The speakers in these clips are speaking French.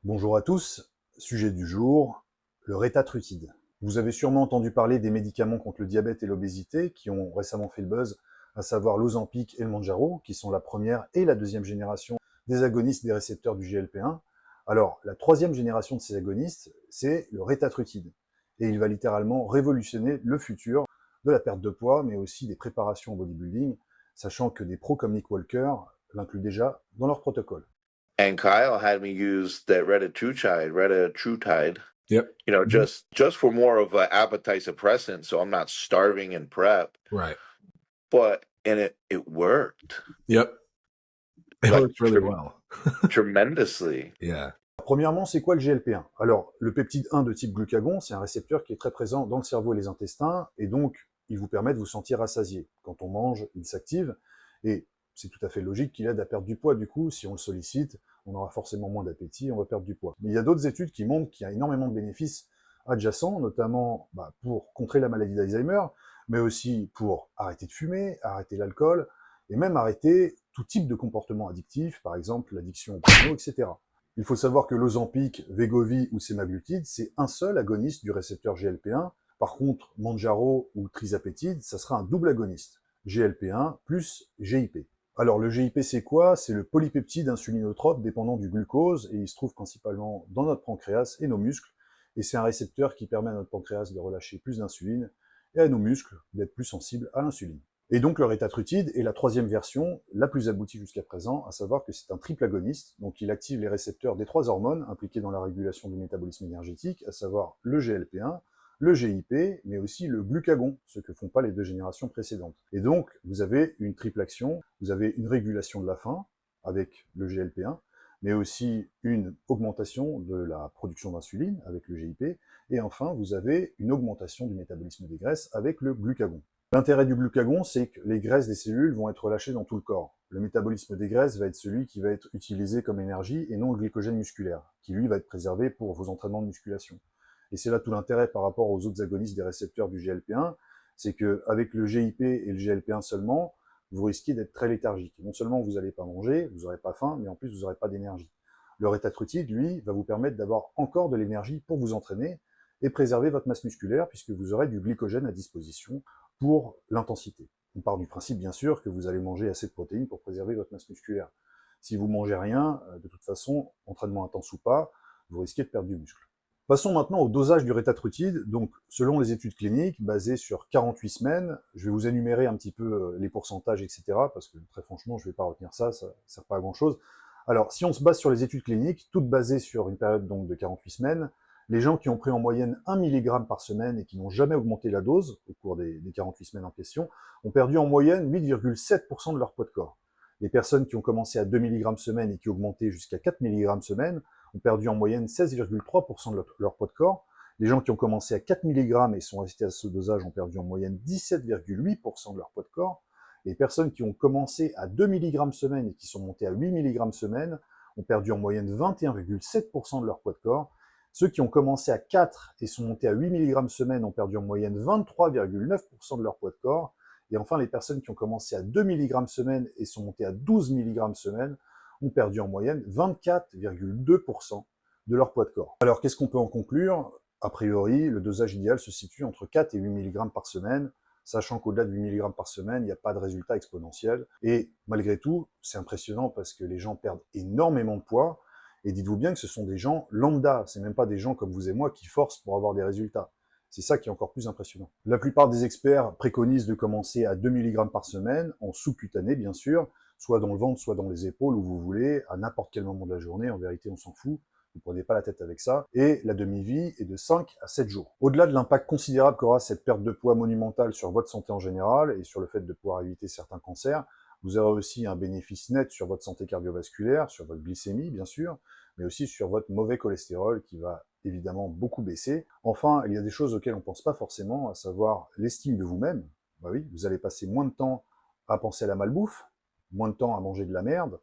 Bonjour à tous, sujet du jour, le rétatrutide. Vous avez sûrement entendu parler des médicaments contre le diabète et l'obésité qui ont récemment fait le buzz, à savoir l'Ozempic et le Mounjaro, qui sont la première et la deuxième génération des agonistes des récepteurs du GLP-1. Alors, la troisième génération de ces agonistes, c'est le rétatrutide. Et il va littéralement révolutionner le futur de la perte de poids, mais aussi des préparations au bodybuilding, sachant que des pros comme Nick Walker l'incluent déjà dans leur protocole. And Kyle had me use that retatrutide, Yep. just for more of an appetite suppressant, so I'm not starving in prep. Right. And it worked. Yep. It Like, works really well. tremendously. Yeah. Premièrement, c'est quoi le GLP-1? Alors, le peptide 1 de type glucagon, c'est un récepteur qui est très présent dans le cerveau et les intestins, et donc il vous permet de vous sentir rassasié. Quand on mange, il s'active, et c'est tout à fait logique qu'il aide à perdre du poids. Du coup, si on le sollicite, on aura forcément moins d'appétit, on va perdre du poids. Mais il y a d'autres études qui montrent qu'il y a énormément de bénéfices adjacents, notamment pour contrer la maladie d'Alzheimer, mais aussi pour arrêter de fumer, arrêter l'alcool, et même arrêter tout type de comportement addictif, par exemple l'addiction au porno, etc. Il faut savoir que l'Ozempic, Wegovy ou semaglutide, c'est un seul agoniste du récepteur GLP-1. Par contre, Mounjaro ou Trizapétide, ça sera un double agoniste, GLP-1 plus GIP. Alors le GIP c'est quoi? C'est le polypeptide insulinotrope dépendant du glucose et il se trouve principalement dans notre pancréas et nos muscles. Et c'est un récepteur qui permet à notre pancréas de relâcher plus d'insuline et à nos muscles d'être plus sensibles à l'insuline. Et donc le rétatrutide est la troisième version, la plus aboutie jusqu'à présent, à savoir que c'est un triple agoniste, donc il active les récepteurs des trois hormones impliquées dans la régulation du métabolisme énergétique, à savoir le GLP-1, le GIP, mais aussi le glucagon, ce que font pas les deux générations précédentes. Et donc, vous avez une triple action, vous avez une régulation de la faim, avec le GLP-1, mais aussi une augmentation de la production d'insuline, avec le GIP, et enfin, vous avez une augmentation du métabolisme des graisses, avec le glucagon. L'intérêt du glucagon, c'est que les graisses des cellules vont être relâchées dans tout le corps. Le métabolisme des graisses va être celui qui va être utilisé comme énergie et non le glycogène musculaire, qui lui va être préservé pour vos entraînements de musculation. Et c'est là tout l'intérêt par rapport aux autres agonistes des récepteurs du GLP-1, c'est qu'avec le GIP et le GLP-1 seulement, vous risquez d'être très léthargique. Non seulement vous n'allez pas manger, vous n'aurez pas faim, mais en plus vous n'aurez pas d'énergie. Le rétatrutide, lui, va vous permettre d'avoir encore de l'énergie pour vous entraîner et préserver votre masse musculaire, puisque vous aurez du glycogène à disposition pour l'intensité. On part du principe, bien sûr, que vous allez manger assez de protéines pour préserver votre masse musculaire. Si vous mangez rien, de toute façon, entraînement intense ou pas, vous risquez de perdre du muscle. Passons maintenant au dosage du rétatrutide. Donc, selon les études cliniques, basées sur 48 semaines, je vais vous énumérer un petit peu les pourcentages, etc., parce que très franchement, je ne vais pas retenir ça ne sert pas à grand-chose. Alors, si on se base sur les études cliniques, toutes basées sur une période donc de 48 semaines, les gens qui ont pris en moyenne 1 mg par semaine et qui n'ont jamais augmenté la dose au cours des 48 semaines en question, ont perdu en moyenne 8,7% de leur poids de corps. Les personnes qui ont commencé à 2 mg semaine et qui ont augmenté jusqu'à 4 mg semaine ont perdu en moyenne 16,3% de leur poids de corps. Les gens qui ont commencé à 4 mg et sont restés à ce dosage ont perdu en moyenne 17,8% de leur poids de corps. Les personnes qui ont commencé à 2 mg semaine et qui sont montées à 8 mg semaine ont perdu en moyenne 21,7% de leur poids de corps. Ceux qui ont commencé à 4 et sont montés à 8 mg semaine ont perdu en moyenne 23,9% de leur poids de corps. Et enfin, les personnes qui ont commencé à 2 mg semaine et sont montées à 12 mg semaine ont perdu en moyenne 24,2% de leur poids de corps. Alors, qu'est-ce qu'on peut en conclure? A priori, le dosage idéal se situe entre 4 et 8 mg par semaine, sachant qu'au-delà de 8 mg par semaine, il n'y a pas de résultat exponentiel. Et malgré tout, c'est impressionnant parce que les gens perdent énormément de poids. Et dites-vous bien que ce sont des gens lambda, c'est même pas des gens comme vous et moi qui forcent pour avoir des résultats. C'est ça qui est encore plus impressionnant. La plupart des experts préconisent de commencer à 2 mg par semaine, en sous-cutané bien sûr, soit dans le ventre, soit dans les épaules, où vous voulez, à n'importe quel moment de la journée, en vérité on s'en fout, ne prenez pas la tête avec ça, et la demi-vie est de 5 à 7 jours. Au-delà de l'impact considérable qu'aura cette perte de poids monumentale sur votre santé en général, et sur le fait de pouvoir éviter certains cancers, vous aurez aussi un bénéfice net sur votre santé cardiovasculaire, sur votre glycémie bien sûr, mais aussi sur votre mauvais cholestérol qui va évidemment beaucoup baisser. Enfin, il y a des choses auxquelles on ne pense pas forcément, à savoir l'estime de vous-même. Bah oui, vous allez passer moins de temps à penser à la malbouffe, moins de temps à manger de la merde,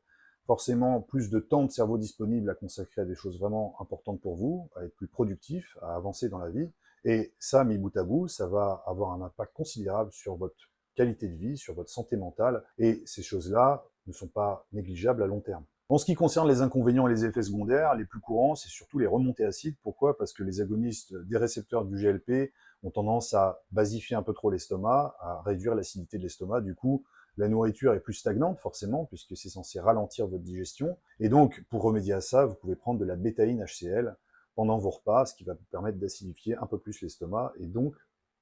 forcément plus de temps de cerveau disponible à consacrer à des choses vraiment importantes pour vous, à être plus productif, à avancer dans la vie. Et ça, mis bout à bout, ça va avoir un impact considérable sur votre qualité de vie, sur votre santé mentale. Et ces choses-là, ne sont pas négligeables à long terme. En ce qui concerne les inconvénients et les effets secondaires, les plus courants, c'est surtout les remontées acides. Pourquoi? Parce que les agonistes des récepteurs du GLP ont tendance à basifier un peu trop l'estomac, à réduire l'acidité de l'estomac. Du coup, la nourriture est plus stagnante, forcément, puisque c'est censé ralentir votre digestion. Et donc, pour remédier à ça, vous pouvez prendre de la bétaïne HCl pendant vos repas, ce qui va vous permettre d'acidifier un peu plus l'estomac et donc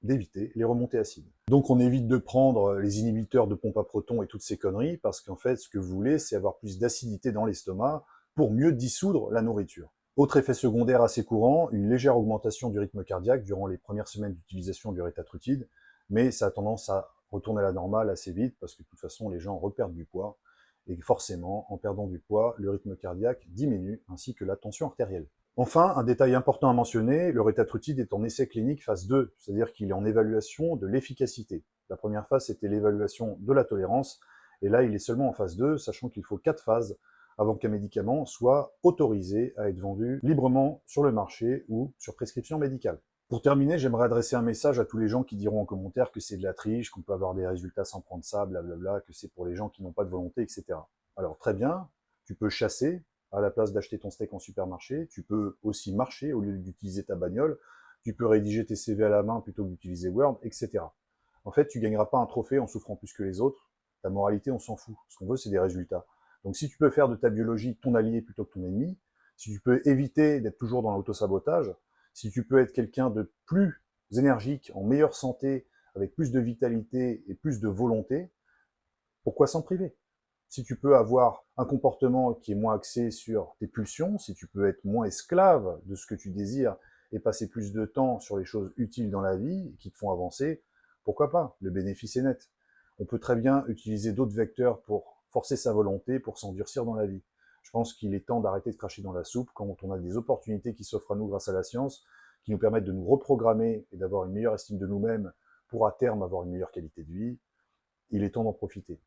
d'éviter les remontées acides. Donc on évite de prendre les inhibiteurs de pompe à protons et toutes ces conneries, parce qu'en fait, ce que vous voulez, c'est avoir plus d'acidité dans l'estomac pour mieux dissoudre la nourriture. Autre effet secondaire assez courant, une légère augmentation du rythme cardiaque durant les premières semaines d'utilisation du rétatrutide, mais ça a tendance à retourner à la normale assez vite, parce que de toute façon, les gens reperdent du poids, et forcément, en perdant du poids, le rythme cardiaque diminue, ainsi que la tension artérielle. Enfin, un détail important à mentionner, le rétatrutide est en essai clinique phase 2, c'est-à-dire qu'il est en évaluation de l'efficacité. La première phase, c'était l'évaluation de la tolérance, et là, il est seulement en phase 2, sachant qu'il faut 4 phases avant qu'un médicament soit autorisé à être vendu librement sur le marché ou sur prescription médicale. Pour terminer, j'aimerais adresser un message à tous les gens qui diront en commentaire que c'est de la triche, qu'on peut avoir des résultats sans prendre ça, blablabla, que c'est pour les gens qui n'ont pas de volonté, etc. Alors très bien, tu peux chasser à la place d'acheter ton steak en supermarché, tu peux aussi marcher au lieu d'utiliser ta bagnole, tu peux rédiger tes CV à la main plutôt que d'utiliser Word, etc. En fait, tu gagneras pas un trophée en souffrant plus que les autres, ta moralité, on s'en fout. Ce qu'on veut, c'est des résultats. Donc si tu peux faire de ta biologie ton allié plutôt que ton ennemi, si tu peux éviter d'être toujours dans l'autosabotage, si tu peux être quelqu'un de plus énergique, en meilleure santé, avec plus de vitalité et plus de volonté, pourquoi s'en priver? Si tu peux avoir un comportement qui est moins axé sur tes pulsions, si tu peux être moins esclave de ce que tu désires et passer plus de temps sur les choses utiles dans la vie qui te font avancer, pourquoi pas? Le bénéfice est net. On peut très bien utiliser d'autres vecteurs pour forcer sa volonté, pour s'endurcir dans la vie. Je pense qu'il est temps d'arrêter de cracher dans la soupe quand on a des opportunités qui s'offrent à nous grâce à la science, qui nous permettent de nous reprogrammer et d'avoir une meilleure estime de nous-mêmes pour à terme avoir une meilleure qualité de vie. Il est temps d'en profiter.